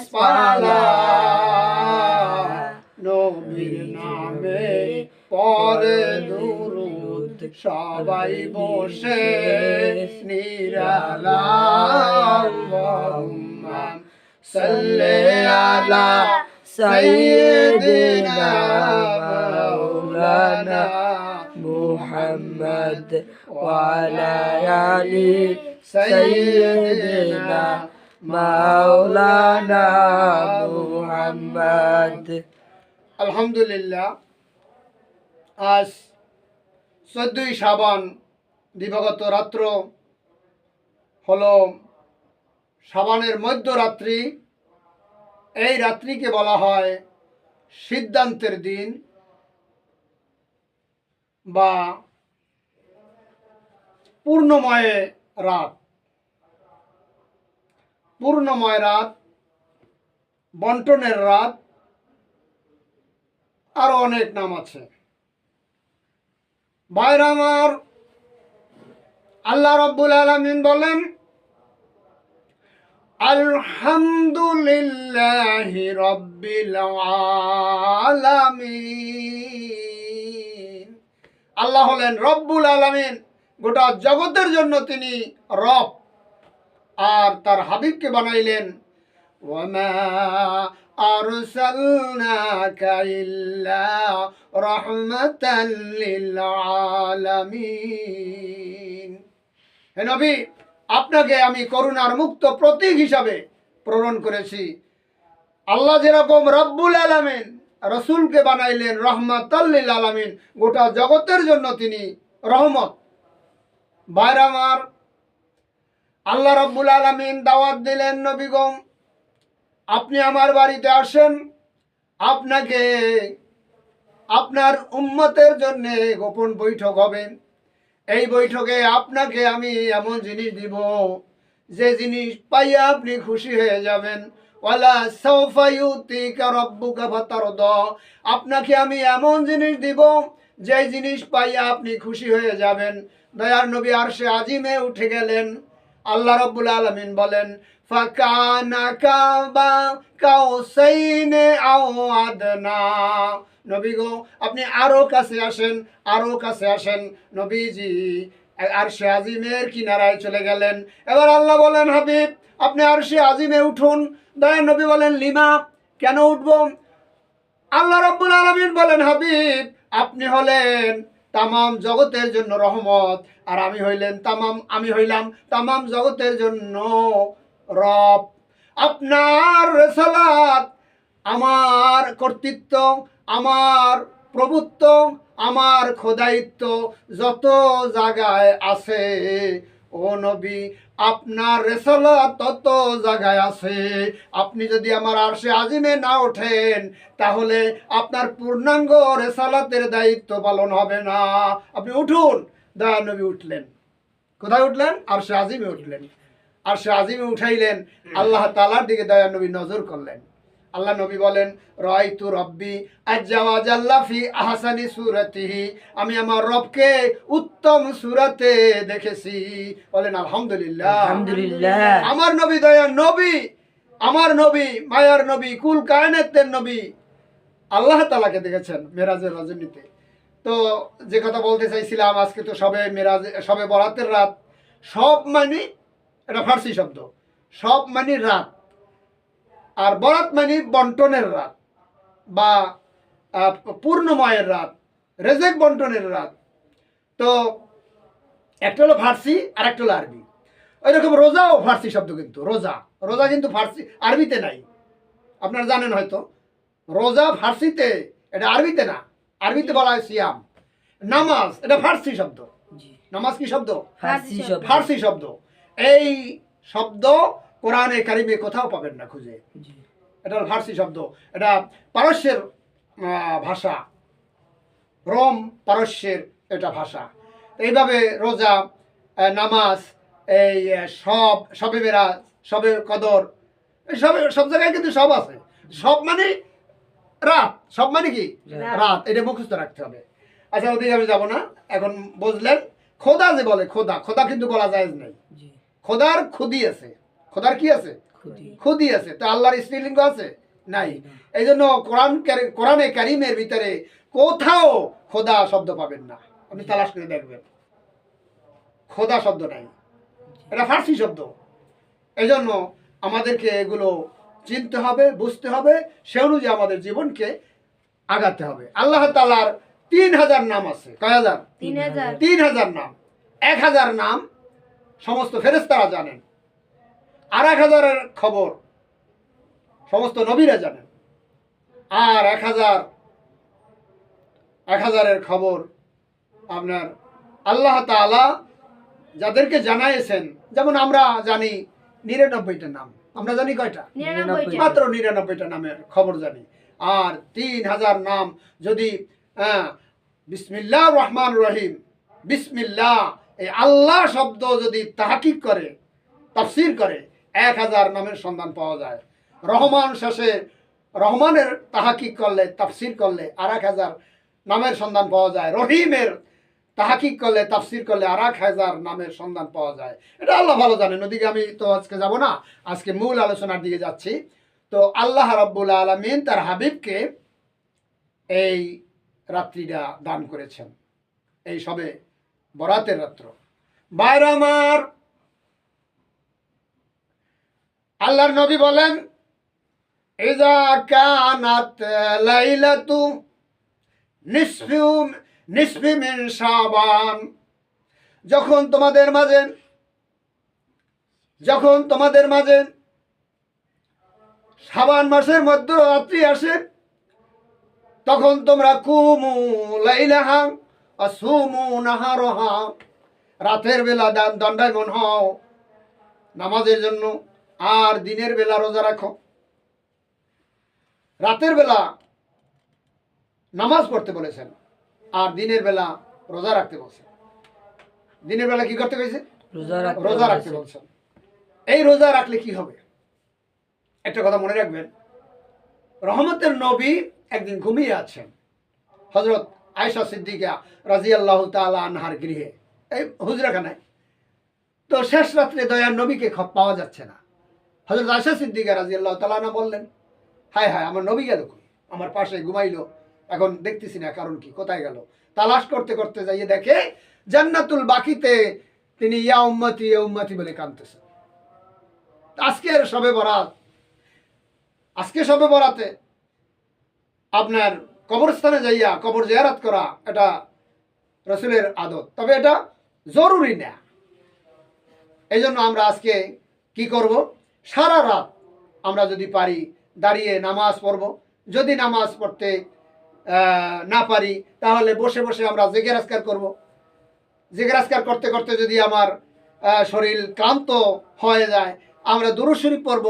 গাছপালা নবীর নামে পরে দুরূদ সবাই বসে নিরালা সাল্লি আলা সাইয়্যিদিনা মাওলানা মুহাম্মদ ওয়া আলা আলি সাইয়্যিদিনা মাওলানা মুহাম্মদ। আলহামদুলিল্লাহ, আজ 14ই শাবান দিবাগত রাত্র হলো শাবানের মধ্যরাত্রি। এই রাত্রিকে বলা হয় সিদ্ধান্তের দিন বা পূর্ণময় রাত। পূর্ণময় রাত, বন্টনের রাত, আরো অনেক নাম আছে। ভাইরা আমার, আল্লাহ রাব্বুল আলামিন বলেন আলহামদুলিল্লাহি রাব্বিল আলামিন। আল্লাহ হলেন রব্বুল আলামিন, গোটা জগতের জন্য তিনি রব। আর তার হাবিবকে বানাইলেন ওয়ামা আরসালনাকা ইল্লা রাহমাতাল লিল আলামিন। হে নবী, আপনাকে আমি করুণার মুক্ত প্রতীক হিসাবে প্রেরণ করেছি। আল্লাহ যেরকম রব্বুল আলামিন রসুলকে বানাইলেন রহমাতাল লিল আলামিন, গোটা জগতের জন্য তিনি রহমত। ভাইরা আমার, আল্লাহ রব্বুল আলামিন দাওয়াত দিলেন, নবীগণ আপনি আমার বাড়িতে আসেন, আপনাকে আপনার উম্মতের জন্য গোপন বৈঠক হবে। এই বৈঠকে আপনাকে আমি এমন জিনিস দিব যে জিনিস পাইয়া আপনি খুশি হয়ে যাবেন। ওয়ালা সাওফা ইউতিকা রাব্বুকা ফাতারদা। আপনাকে আমি এমন জিনিস দিব যে জিনিস পাইয়া আপনি খুশি হয়ে যাবেন। দয়ার নবী আরশে আজিমে উঠে গেলেন। আল্লাহ রাব্বুল আলামিন বলেন ফাকানা কাবা কাউসাইনে আও আদনা। নবী গো, আপনি আরো কাছে আসেন, আরো কাছে আসেন। নবীজি আরশে আজিমের কিনারায় চলে গেলেন। এবার আল্লাহ বলেন হাবিব, আপনি আরশে আজিমে উঠুন। দয়ার নবী বলেন লিমা, কেন উঠব? আল্লাহ রাব্বুল আলামিন বলেন হাবিব, আপনি হলেন তামাম জগতের জন্য রহমত, আর আমি হইলাম তামাম জগতের জন্য রব। আপনার রিসালাত, আমার কর্তৃত্ব, আমার প্রভুত্ব, আমার খোদায়িত্ব যত জায়গায় আছে, ও নবী আপনার রিসালাত তত জায়গায় আছে। আপনি যদি আমার আরশে আজিমে না ওঠেন, তাহলে আপনার পূর্ণাঙ্গ রিসালাতের দায়িত্ব পালন হবে না। আপনি উঠুন। দয়া নবী উঠলেন। কোথায় উঠলেন? আরশে আজিমে উঠলেন। আরশে আজিমে উঠাইলেন। আল্লাহ তাআলার দিকে দয়া নবী নজর করলেন। আল্লাহ নবী বলেন রাআইতু রাব্বি আজ্জা ওয়া জাল্লা ফি আহসানি সূরাতিহি। আমি আমার রবকে উত্তম সূরাতে দেখেছি। বলেন আলহামদুলিল্লাহ। আলহামদুলিল্লাহ। আমার নবী দয়ার নবী, আমার নবী, মায়ার নবী, কুল কায়নাতের নবী আল্লাহ তাআলাকে দেখেছেন মেরাজের রজনীতে। তো যে কথা বলতে চাইছিলাম, আজকে তো সবে বরাতের রাত। সব মানে এটা ফার্সি শব্দ, সব মানে রাত, আর বরাত মানে বন্টনের রাত বা পূর্ণময়ের রাত, রেজেক বন্টনের রাত। তো একটা হলো ফার্সি আর একটা হলো আরবি। ওই রকম রোজাও ফার্সি শব্দ, কিন্তু রোজা কিন্তু ফার্সি আরবিতে নাই। আপনারা জানেন হয়তো, রোজা ফার্সিতে, এটা আরবিতে না। আরবিতে বলা হয় সিয়াম। নামাজ এটা ফার্সি শব্দ। নামাজ কি শব্দ? ফার্সি শব্দ। এই শব্দ কোরআনে কারিমে কোথাও পাবেন না খুঁজে। এটা ফার্সি শব্দ, এটা পারস্যের ভাষা, রোম পারস্যের এটা ভাষা। এইভাবে রোজা, নামাজ, এই সবে মেরাজ, সবে কদর, সব জায়গায় কিন্তু সব আছে। সব মানে রাত, সব মানে কি রাত, এটা মুখস্থ রাখতে হবে। আচ্ছা, ওদিকে আমি যাবো না, এখন বুঝলেন। খোদা যে বলে খোদা, খোদা কিন্তু বলা যায় নাই। খোদার খুদি আছে। খোদার কি আছে? খুদি আছে, তো আল্লাহর স্ত্রীলিঙ্গ আছে? নাই। এই জন্য কোরআনে কারিমের ভিতরে কোথাও খোদা শব্দ পাবেন না, আপনি তালাশ করে দেখবেন, খোদা শব্দ নাই, এটা ফার্সি শব্দ। এই জন্য আমাদেরকে এগুলো চিনতে হবে, বুঝতে হবে, সে অনুযায়ী আমাদের জীবনকে আগাতে হবে। আল্লাহ তাআলার 3000 নাম আছে। কয় হাজার? 3000 নাম। 1000 নাম সমস্ত ফেরেশতারা জানেন, আর 1000-এর খবর সমস্ত নবীরা জানেন, আর 1000-এর খবর আপনার আল্লাহ তাআলা যাদেরকে জানাইছেন। যেমন আমরা জানি 99টা নাম, আমরা জানি কয়টা? মাত্র 99টা নামের খবর জানি। আর 3000 নাম যদি বিসমিল্লাহির রহমানির রহিম, বিসমিল্লাহ এই আল্লাহ শব্দ যদি তাহকিক করে, তাফসীর করে, 1000 নামের সন্ধান পাওয়া যায়। রহমান শেষে রহমানের তাহকিক করলে, তাফসীর করলে আর 1000 নামের সন্ধান পাওয়া যায়। রহিমের তাহকিক করলে, তাফসীর করলে আর 1000 নামের সন্ধান পাওয়া যায়। এটা আল্লাহ ভালো জানেন। ওদিকে আমি তো আজকে যাব না, আজকে মূল আলোচনার দিকে যাচ্ছি। তো আল্লাহ রাব্বুল আলামিন তার হাবিবকে এই রাত্রিটা দান করেছেন, এই সবে বরাতের রাত্র। ভাইরা আমার, আল্লাহর নবী বলেন, ইযা কানাত লাইলাতু নিসফি মিন শাবান, যখন তোমাদের মাঝে শাবান মাসের মধ্যরাত্রি আসে, তখন তোমরা কুমু লাইলাহা আসুমু নাহারহা, রাতের বেলা দণ্ডায়মান হও নামাজের জন্য, আর দিনের বেলা রোজা রাখো। রাতের বেলা নামাজ পড়তে বলেছেন, আর দিনের বেলা রোজা রাখতে বলছেন। দিনের বেলা কি করতে বলেছে? রোজা রাখতে বলছেন। এই রোজা রাখলে কি হবে? একটা কথা মনে রাখবেন, রহমতের নবী একদিন ঘুমিয়ে আছেন হযরত আয়েশা সিদ্দিকা রাদিয়াল্লাহু তাআলা আনহার গৃহে, এই হুজরাখানায়। তো শেষ রাত্রে দয়ার নবীকে পাওয়া যাচ্ছে না। হযরত আয়েশা সিদ্দিকা রাদিয়াল্লাহু তাআলা আনহা বললেন, হায় হায়, আমার নবী গেল কই? আমার পাশে ঘুমাইলো, এখন দেখতেছি না, কারণ কি, কোথায় গেল? তালাশ করতে করতে যাইয়ে দেখে জান্নাতুল বাকিতে তিনি ইয়া উম্মতি বলে কাঁদতেছেন। আজকে সবে বরাতে আপনার কবরস্থানে যাইয়া কবর জিয়ারত করা এটা রাসূলের আদত, তবে এটা জরুরি না। এই জন্য আমরা আজকে কি করব? সারা রাত আমরা যদি পারি দাঁড়িয়ে নামাজ পড়ব। যদি নামাজ পড়তে না পারি, তাহলে বসে বসে আমরা জিকির আজকার করব। জিকির আজকার করতে করতে যদি আমার শরীর ক্লান্ত হয়ে যায়, আমরা দুরূদ শরীফ পড়ব,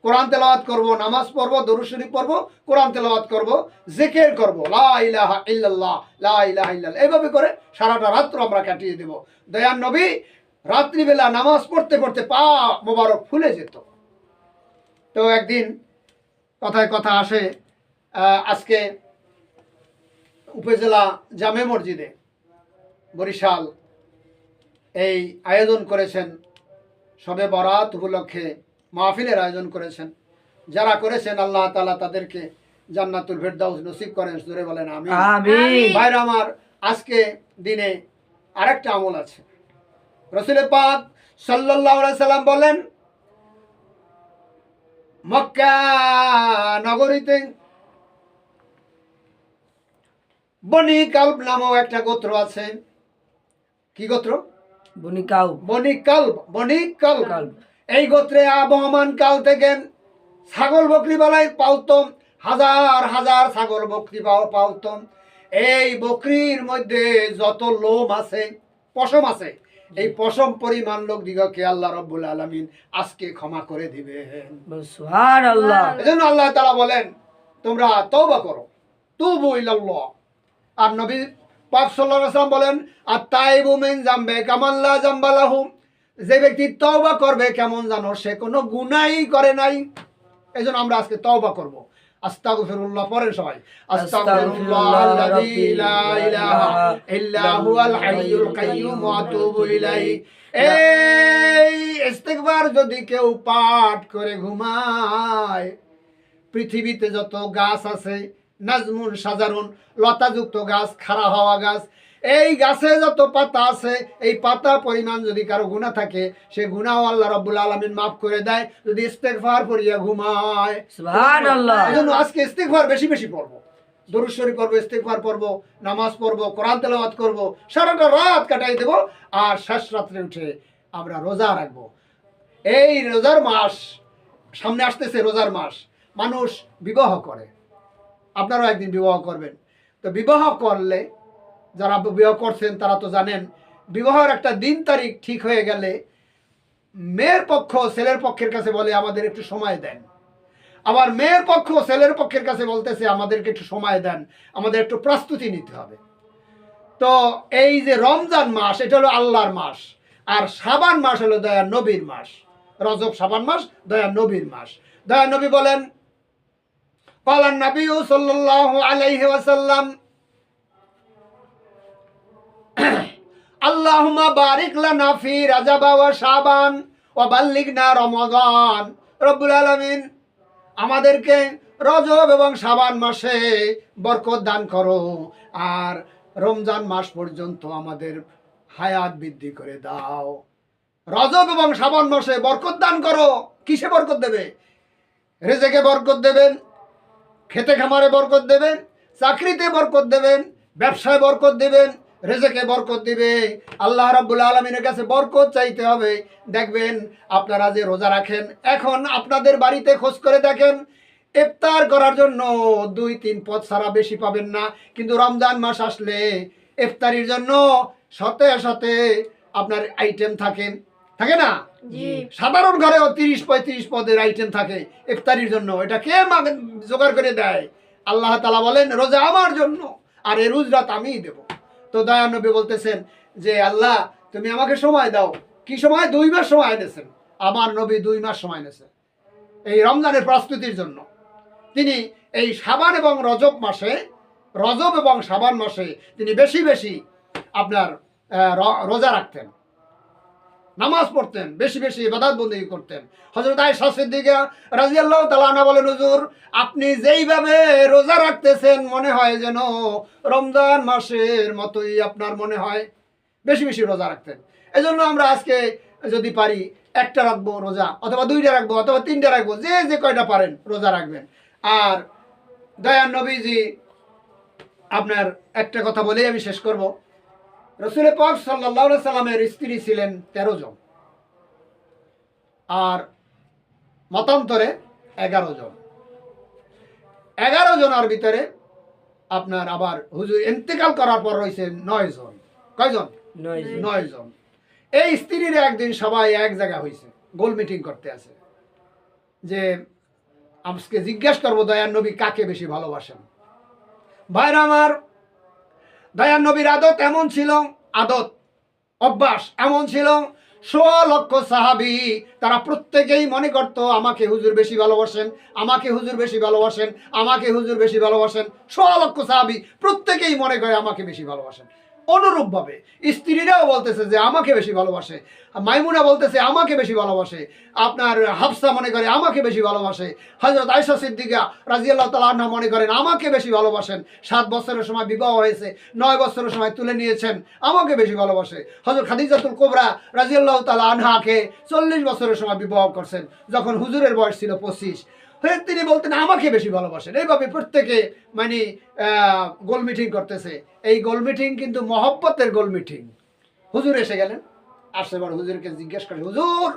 কোরআন তেলাওয়াত করব, নামাজ পড়ব, দুরূদ শরীফ পড়ব, কোরআন তেলাওয়াত করব, জিকির করব, লা ইলাহা ইল্লাল্লাহ, লা ইলাহা ইল্লাল্লাহ। এইভাবে করে সারাটা রাত্র আমরা কাটিয়ে দেব। দয়ার নবী রাত্রিবেলা নামাজ পড়তে পড়তে পা মোবারক ফুলে যেত। তো একদিন কথায় কথা আসে, আজকে উপজেলা জামে মসজিদে বরিশাল এই আয়োজন করেছেন, শবে বরাত উপলক্ষে মাহফিলের আয়োজন করেছেন। যারা করেছেন আল্লাহ তাআলা তাদেরকে জান্নাতুল ফেরদাউস নসিব করেন। জোরে বলেন আমিন। ভাইরা আমার, আজকে দিনে আরেকটা আমল আছে। রাসূল পাক সাল্লাল্লাহু আলাইহি সাল্লাম বলেন, মক্কা নগরীতে বনি কালব নামক একটা গোত্র আছে। কি গোত্র? বনি কালব। এই গোত্রে আবহমান কাল থেকে ছাগল বকরি বালাই পালতো, হাজার হাজার ছাগল বকরি পালতো। এই বকরির মধ্যে যত লোম আছে, পশম আছে, এই পশম পরিমাণ লোক দিগকে আল্লাহ রাব্বুল আলামিন আজকে ক্ষমা করে দিবেন। সুবহানাল্লাহ। এজন্য আল্লাহ তাআলা বলেন, তোমরা তওবা করো, তুবু ইলাল্লাহ। আর নবী পাক সাল্লাল্লাহু আলাইহি ওয়াসাল্লাম বলেন, আত-তাইবু মিন যামবে কামান লা যামবা লাহু, যে ব্যক্তি তওবা করবে কেমন জানো সে কোনো গুনাহই করে নাই। এজন্য আমরা আজকে তওবা করব। আস্তাগফিরুল্লাহ পড়েন সবাই। আস্তাগফিরুল্লাহাল্লাযী লা ইলাহা ইল্লা হুয়াল হাইয়ুল কাইয়্যুম ওয়া আতুবু ইলাইহি। ইস্তেগফার যদি কেউ পাঠ করে ঘুমায়, পৃথিবীতে যত গাছ আছে, নাজমুন সাজারুন, লতাযুক্ত গাছ, খাড়া হওয়া গাছ, এই গাছে যত পাতা আছে, এই পাতা পরিমাণ যদি কারো গুনাহ থাকে, সে গুনাহ আল্লাহ রাব্বুল আলামিন মাফ করে দেয় যদি ইস্তেগফার করিয়া ঘুমায়। সুবহানাল্লাহ। এজন্য আজকে ইস্তেগফার বেশি বেশি পড়ব, দরুদ শরীফ পড়ব, ইস্তেগফার পড়ব, নামাজ পড়ব, কোরআন তেলাওয়াত করব, সারাটা রাত কাটাই দেব, আর শেষ রাত্রে উঠে আমরা রোজা রাখবো। এই রোজার মাস সামনে আসতেছে, রোজার মাস, মানুষ বিবাহ করে, আপনারাও একদিন বিবাহ করবেন। তো বিবাহ করলে, যারা বিবাহ করছেন তারা তো জানেন, বিবাহের একটা দিন তারিখ ঠিক হয়ে গেলে মেয়ের পক্ষ ছেলের পক্ষের কাছে বলে আমাদের একটু সময় দেন, আবার মেয়ের পক্ষ ছেলের পক্ষের কাছে বলতেছে আমাদেরকে একটু সময় দেন, আমাদের একটু প্রস্তুতি নিতে হবে। তো এই যে রমজান মাস, এটা হলো আল্লাহর মাস, আর শাবান মাস হলো দয়ার নবীর মাস। রজব শাবান মাস দয়ার নবীর মাস। দয়ার নবী বলেন, ক্বালান নবী সাল্লাল্লাহু আলাইহি ওয়াসাল্লাম, আল্লাহুম্মা বারিক লানা ফি রাজাব ওয়া শাবান ওয়া বাল্লিগনা রমাদান। রব্বুল আলামিন, আমাদেরকে রজব এবং শাবান মাসে বরকত দান করো, আর রমজান মাস পর্যন্ত আমাদের হায়াত বৃদ্ধি করে দাও। রজব এবং শাবান মাসে বরকত দান করো। কিসে বরকত দেবে? রিজিকে বরকত দেবেন, খেতে খামারে বরকত দেবেন, চাকরিতে বরকত দেবেন, ব্যবসায় বরকত দেবেন, রিজিকে বরকত দিবে। আল্লাহ রাব্বুল আলামিনের কাছে বরকত চাইতে হবে। দেখবেন আপনারা যে রোজা রাখেন, এখন আপনাদের বাড়িতে খোঁজ করে দেখেন, ইফতার করার জন্য 2-3 পদ ছাড়া বেশি পাবেন না, কিন্তু রমজান মাস আসলে ইফতারির জন্য শতে শতে আপনার আইটেম থাকে, থাকে না? জি। সাধারণ ঘরেও 30-35 পদের আইটেম থাকে ইফতারির জন্য। এটা কে জোগাড় করে দেয়? আল্লাহ তাআলা বলেন, রোজা আমার জন্য, আর এই রোজ রাত আমিই দেব। তো দয়ার নবী বলতেছেন যে আল্লাহ তুমি আমাকে সময় দাও। কি সময়? 2 মাস সময় এনেছেন। আমার নবী 2 মাস সময় এনেছেন এই রমজানের প্রস্তুতির জন্য। তিনি এই শাবান এবং রজব মাসে, রজব এবং শাবান মাসে তিনি বেশি বেশি আপনার রোজা রাখতেন, নামাজ পড়তেন, বেশি বেশি ইবাদত বন্দেগী করতেন। হযরত আয়েশা সিদ্দিকা রাদিয়াল্লাহু তাআলা আনহা বলেন, হুজুর আপনি যেইভাবে রোজা রাখতেছেন মনে হয় যেন রমজান মাসের মতোই আপনার মনে হয়। বেশি বেশি রোজা রাখতেন। এজন্য আমরা আজকে যদি পারি 1টা রাখবো রোজা, অথবা 2টা রাখবো, অথবা 3টা রাখবো, যে যে কয়টা পারেন রোজা রাখবেন। আর দয়ার নবীজি, আপনার একটা কথা বলেই আমি শেষ করব। রাসূল পাক সাল্লাল্লাহু আলাইহি সাল্লামের স্ত্রী ছিলেন 13 জন, আর মতান্তরে 11 জন। 11 জনের ভিতরে আপনার আবার হুজুর ইন্তেকাল করার পর রয়েছে 9 জন। কয়জন? 9 জন। এই স্ত্রীর একদিন সবাই এক জায়গা হয়েছে, গোল মিটিং করতে আছে, যে আজকে জিজ্ঞাসা করবো দয়ার নবী কাকে বেশি ভালোবাসেন। ভাইরা আমার, দয়ার নবীর আদত এমন ছিল, আদত অভ্যাস এমন ছিল, 100 লক্ষ সাহাবী তারা প্রত্যেকেই মনে করতো আমাকে হুজুর বেশি ভালোবাসেন, আমাকে হুজুর বেশি ভালোবাসেন, আমাকে হুজুর বেশি ভালোবাসেন। 100 লক্ষ সাহাবী প্রত্যেকেই মনে করে আমাকে বেশি ভালোবাসেন। অনুরূপভাবে স্ত্রীরাও বলতেছে যে আমাকে বেশি ভালোবাসে, মাইমুনা বলতেছে আমাকে বেশি ভালোবাসে, আপনার হাফসা মনে করে আমাকে বেশি ভালোবাসে, হযরত আয়েশা সিদ্দিকা রাদিয়াল্লাহু তাআলা আনহা মনে করেন আমাকে বেশি ভালোবাসেন। 7 বছরের সময় বিবাহ হয়েছে, 9 বছরের সময় তুলে নিয়েছেন, আমাকে বেশি ভালোবাসে। হযরত খাদিজাতুল কুবরা রাদিয়াল্লাহু তাআলা আনহাকে 40 বছরের সময় বিবাহ করছেন, যখন হুজুরের বয়স ছিল 25। তিনি বলতেন আমাকে বেশি ভালোবাসেন। এইভাবে প্রত্যেকে মানে গোল মিটিং করতেছে। এই গোল মিটিং কিন্তু মহব্বতের গোল মিটিং। হুজুর এসে গেলেন, আসে এবার হুজুরকে জিজ্ঞেস করে, হুজুর,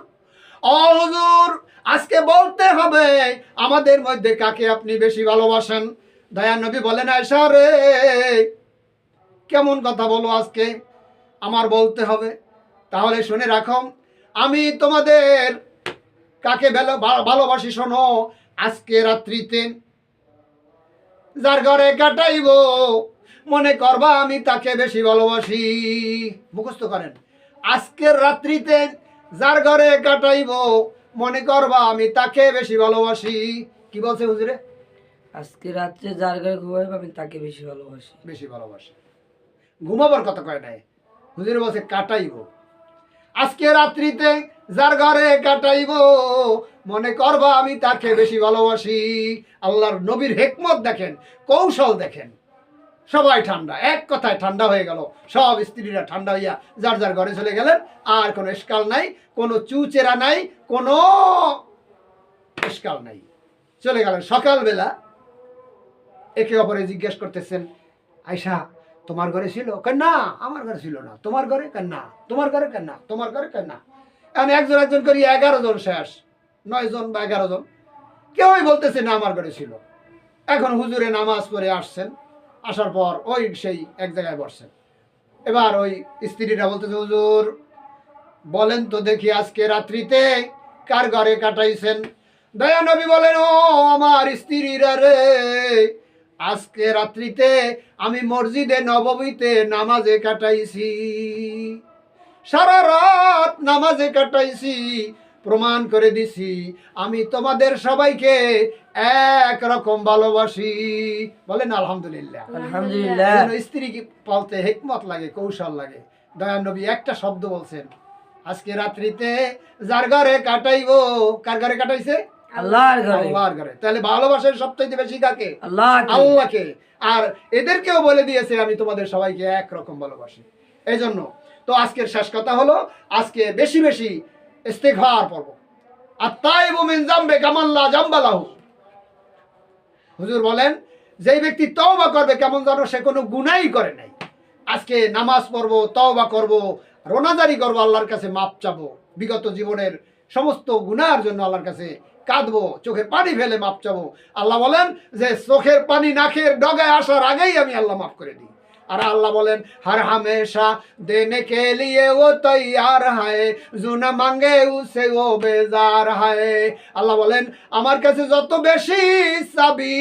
ও হুজুর, আজকে বলতে হবে আমাদের মধ্যে কাকে আপনি বেশি ভালোবাসেন। দয়ার নবী বলেন, আয়েশা রে, কেমন কথা বলো, আজকে আমার বলতে হবে? তাহলে শুনে রাখো, আমি তোমাদের কাকে ভালোবাসি শোনো। আজকে রাত্রিতে যার ঘরে কাটাইব মনে করবা আমি তাকে বেশি ভালোবাসি। মুখস্থ করেন, আজকের রাত্রিতে যার ঘরে কাটাইব মনে করবা আমি তাকে বেশি ভালোবাসি। কি বলছে হুজুরে? আজকে রাত্রে যার ঘরে ঘুমাইব আমি তাকে বেশি ভালোবাসি। বেশি ভালোবাসি। ঘুমাবার কথা কয় নাই, হুজুরে বলছে কাটাইব। আজকে রাত্রিতে যার ঘরে কাটাইব মনে করবা আমি তাকে বেশি ভালোবাসি। আল্লাহর নবীর হিকমত দেখেন, কৌশল দেখেন। সবাই ঠান্ডা, এক কথায় ঠান্ডা হয়ে গেল। সব স্ত্রীরা ঠান্ডা হইয়া যার যার ঘরে চলে গেলেন। আর কোনো এসকাল নাই, কোনো চুচেরা নাই, কোনো এসকাল নাই। চলে গেলেন। সকালবেলা একে অপরে জিজ্ঞেস করতেছেন, আয়সা তোমার ঘরে ছিল? কেন না, আমার ঘরে ছিল না। তোমার ঘরে? কেন না, তোমার ঘরে? কেন না, তোমার ঘরে? কেন না। এখন একজন একজন করি 11 জন শেষ, 9 জন বা 11 জন। কেউই বলতেছে না আমার ঘরে ছিল। এখন হুজুরে নামাজ পড়ে আসছেন, আসার পর ওই সেই এক জায়গায় বসছেন। এবার ওই স্ত্রীরা বলতেছে, হুজুর বলেন তো দেখি আজকে রাত্রিতে কার ঘরে কাটাইছেন? দয়া নবী বলেন, ও আমার স্ত্রীরা রে, আজকে রাত্রিতে আমি মসজিদে নববীতে নামাজে কাটাইছি, সারা রাত নামাজে কাটাইছি, প্রমাণ করে দিছি আমি তোমাদের সবাইকে এক রকম ভালোবাসি। বলেন আলহামদুলিল্লাহ। আলহামদুলিল্লাহ। এজন্য স্ত্রী কি বলতে হিকমত লাগে, কৌশল লাগে। দয়ার নবী একটা শব্দ বলছেন, আজকে রাত্রিতে যার ঘরে কাটাইবো। কার ঘরে কাটাইছে? আল্লাহর ঘরে। আল্লাহর ঘরে। তাহলে ভালোবাসার সবথেকে বেশি কাকে? আল্লাহকে। আল্লাহকে। আর এদেরকেও বলে দিয়েছে আমি তোমাদের সবাইকে এক রকম ভালোবাসি। এই জন্য তো আজকের শেষ কথা হলো, আজকে বেশি বেশি ইস্তিগফার পড়ব। আত-তাইবু মিন যামবি কামাল্লা জামবালাহু। হুজুর বলেন, যেই ব্যক্তি তওবা করবে কেমন যেন সে কোনো গুনাহই করে নাই। আজকে নামাজ পড়বো, তওবা করব, রোনাজারি করবো, আল্লাহর কাছে মাপ চাবো, বিগত জীবনের সমস্ত গুনার জন্য আল্লাহর কাছে কাঁদবো, চোখের পানি ফেলে মাপ চাবো। আল্লাহ বলেন যে চোখের পানি নাকের ডগায় আসার আগেই আমি আল্লাহ মাফ করে দিই। আর আল্লাহ বলেন, हर हमेशा देने के लिए वो तैयार है, जो न मांगे उसे वो बेजार है। আল্লাহ বলেন, আমার কাছে যত বেশি চাবি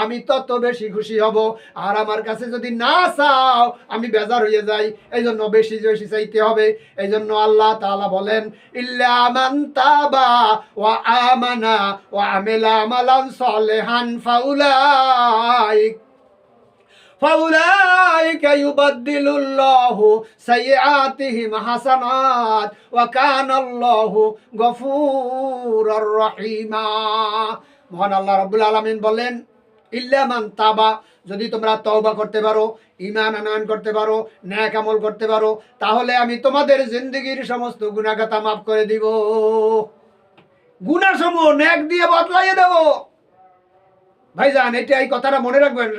আমি তত বেশি খুশি হব, আর আমার কাছে যদি না চাও আমি বেজার হয়ে যাই। এই জন্য বেশি বেশি চাইতে হবে। এই জন্য আল্লাহ তাআলা বলেন, ইল্লা মান তাবা ওয়া আমানা ওয়া আমিলা আমালান সালিহান فأولئك يبدل الله سيئاتهم حسنات وكان الله غفورا رحيما। মহান আল্লাহ রাব্বুল আলামিন বলেন, ইল্লা মান তাবা, যদি তোমরা তওবা করতে পারো, ঈমান আনয়ন করতে পারো, নেক আমল করতে পারো, তাহলে আমি তোমাদের জিন্দেগীর সমস্ত গুনাহ খাতা মাফ করে দিব। গুনাহসমূহ নেক দিয়ে বদলাইয়ে দেব। ভাইজান, এটা এই কথাটা মনে রাখবেন,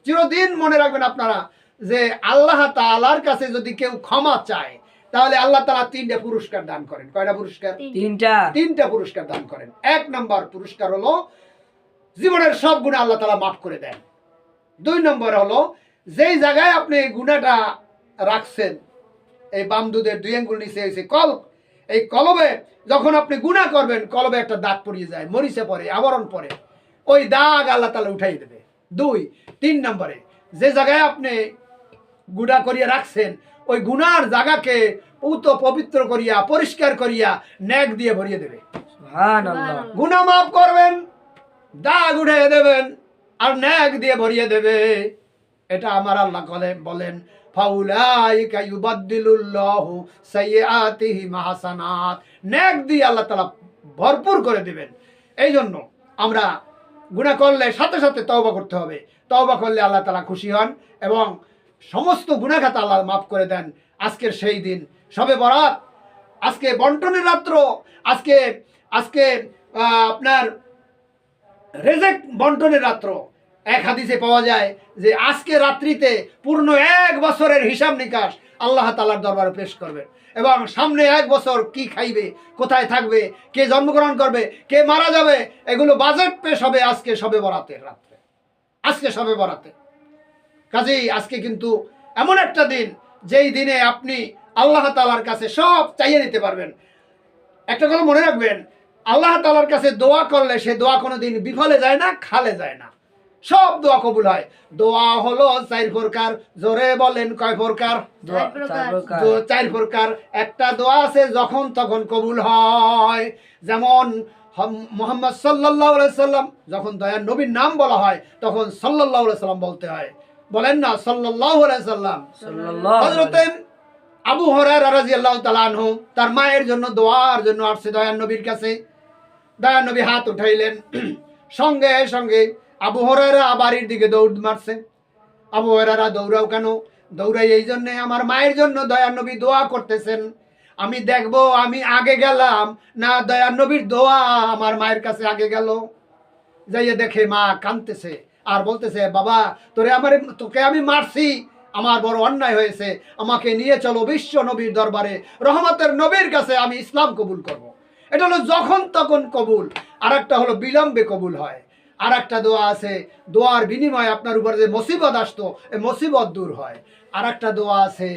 চিরদিন মনে রাখবেন আপনারা, যে আল্লাহ তাআলার কাছে যদি কেউ ক্ষমা চায় তাহলে আল্লাহ তাআলা 3টা পুরস্কার দান করেন। কয়টা পুরস্কার? 3টা পুরস্কার দান করেন। 1 নম্বর পুরস্কার হলো জীবনের সব গুনাহ আল্লাহ তাআলা মাফ করে দেন। 2 নম্বর হলো যেই জায়গায় আপনি এই গুনাহটা রাখছেন, এই বাম দুধের 2 আঙ্গুল নিচে হইছে কলব, এই কলবে যখন আপনি গুনাহ করবেন কলবে একটা দাগ পড়িয়ে যায়, মরিচে পড়ে, আবরণ পড়ে, ওই দাগ আল্লাহ তাআলা উঠাই দেবে। 3 নম্বরে যে জায়গায় আপনি গুনাহ করিয়া রাখছেন ওই গুনার জায়গাকে পবিত্র করিয়া পরিষ্কার করিয়া নেক দিয়ে ভরিয়ে দেবে। সুবহানাল্লাহ। গুনাহ মাফ করবেন, দাগ উঠিয়ে দেবেন, আর নেক দিয়ে ভরিয়ে দেবে। এটা আমার আল্লাহ বলেন, ফাউলাইকা ইউবাদদিলুল্লাহু সাইয়্যাতিহিম হাসানাত। নেক দিয়ে আল্লাহ তাআলা ভরপুর করে দিবেন। এই জন্য আমরা গুনাহ করলে সাথে সাথে তওবা করতে হবে। তওবা করলে আল্লাহ তাআলা খুশি হন এবং সমস্ত গুনাহ খাতা আল্লাহ মাফ করে দেন। আজকের সেই দিন শবে বরাত, আজকে বন্টনের রাত্র, আজকে আজকে আপনার রেজেক বন্টনের রাত্র। এক হাদিসে পাওয়া যায় যে আজকে রাত্রিতে পূর্ণ 1 বছরের হিসাব নিকাশ আল্লাহ তাআলার দরবারে পেশ করবে, এবং সামনে 1 বছর কি খাইবে, কোথায় থাকবে, কে জন্মগ্রহণ করবে, কে মারা যাবে, এগুলো বাজেট পেশ হবে আজকে শবে বরাতের রাত্রে, আজকে শবে বরাতে। কাজেই আজকে কিন্তু এমন একটা দিন যেই দিনে আপনি আল্লাহ তাআলার কাছে সব চাইয়ে নিতে পারবেন। একটা কথা মনে রাখবেন, আল্লাহ তাআলার কাছে দোয়া করলে সে দোয়া কোনোদিন বিফলে যায় না, খালে যায় না, সব দোয়া কবুল হয়। দোয়া হলো 4 প্রকার। জোরে বলেন কয় প্রকার? 4 প্রকার। একটা দোয়া আছে যখন তখন কবুল হয়, যেমন মুহাম্মদ সাল্লাল্লাহু আলাইহি সাল্লাম, যখন দয়ার নবীর নাম বলা হয় তখন সাল্লাল্লাহু আলাইহি সাল্লাম বলতে হয়। বলেন না সাল্লাল্লাহু আলাইহি সাল্লাম। সাল্লাল্লাহু হযরতে আবু হুরায়রা রাদিয়াল্লাহু তাআলা আনহু তার মায়ের জন্য দোয়ার জন্য আসছে দয়ার নবীর কাছে। দয়ার নবী হাত উঠাইলেন, সঙ্গে সঙ্গে আবু হুরায়রা বাড়ির দিকে দৌড় মারছে। আবু হুরায়রা দৌড়াও কেন? দৌড়াই এই জন্যে, আমার মায়ের জন্য দয়ার নবী দোয়া করতেছেন। আমি দেখব আমি আগে গেলাম না দয়ার নবীর দোয়া আমার মায়ের কাছে আগে গেল। যাইয়ে দেখে মা কাঁদতেছে আর বলতেছে, বাবা তোকে আমি মারছি, আমার বড় অন্যায় হয়েছে, আমাকে নিয়ে চলো বিশ্ব নবীর দরবারে, রহমতের নবীর কাছে, আমি ইসলাম কবুল করব। এটা হলো যখন তখন কবুল, আর একটা হলো বিলম্বে কবুল হয়। আর একটা দোয়া আছে, দোয়ার বিনিময়ে আপনার উপরে যে মুসিবত আসতো এই মুসিবত দূর হয়। আর একটা দোয়া আছে,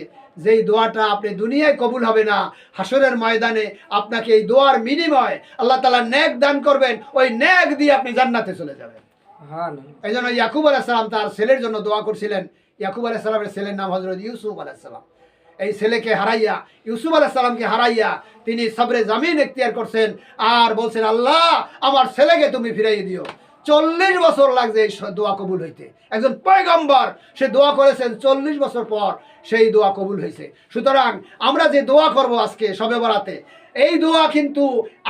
যেই দোয়াটা আপনি দুনিয়ায় কবুল হবে না, হাসরের ময়দানে আপনাকে এই দোয়ার বিনিময়ে আল্লাহ তাআলা নেক দান করবেন, ওই নেক দিয়ে আপনি জান্নাতে চলে যাবেন। হ্যাঁ। এই জন্য ইয়াকুব আলাইহিস সালাম তার ছেলের জন্য দোয়া করছিলেন। ইয়াকুব আলাইহিস সালামের ছেলের নাম হযরত ইউসুফ আলাইহিস সালাম। এই ছেলেকে হারাইয়া, ইউসুফ আলাইহিস সালামকে হারাইয়া তিনি সবরে জামিন এখতিয়ার করছেন আর বলছেন, আল্লাহ আমার ছেলেকে তুমি ফিরাইয়ে দিও। 40 বছর লাগছে এই দোয়া কবুল হইতে। একজন পয়গম্বর সে দোয়া করেছেন 40 বছর পর সেই দোয়া কবুল হয়েছে। সুতরাং আমরা যে দোয়া করব আজকে শবে বরাতে, এই দোয়া কিন্তু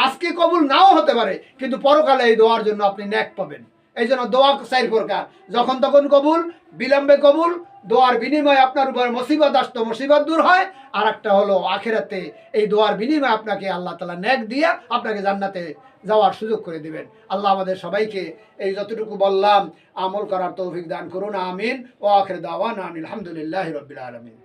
আজকে কবুল নাও হতে পারে, কিন্তু পরকালে এই দোয়ার জন্য আপনি নেক পাবেন। এই জন্য দোয়া 4 প্রকার, যখন তখন কবুল, বিলম্বে কবুল, দোয়ার বিনিময়ে আপনার উপর মুসিবত আসতো মুসিবত দূর হয়, আর একটা হলো আখিরাতে এই দোয়ার বিনিময়ে আপনাকে আল্লাহ তাআলা নেক দিয়ে আপনাকে জান্নাতে যাওয়ার সুযোগ করে দিবেন। আল্লাহ আমাদের সবাইকে এই যতটুকু বললাম আমল করার তৌফিক দান করুন, আমিন। ওয়া আখির দাওয়ানা আলহামদুলিল্লাহি রাব্বিল আলামিন।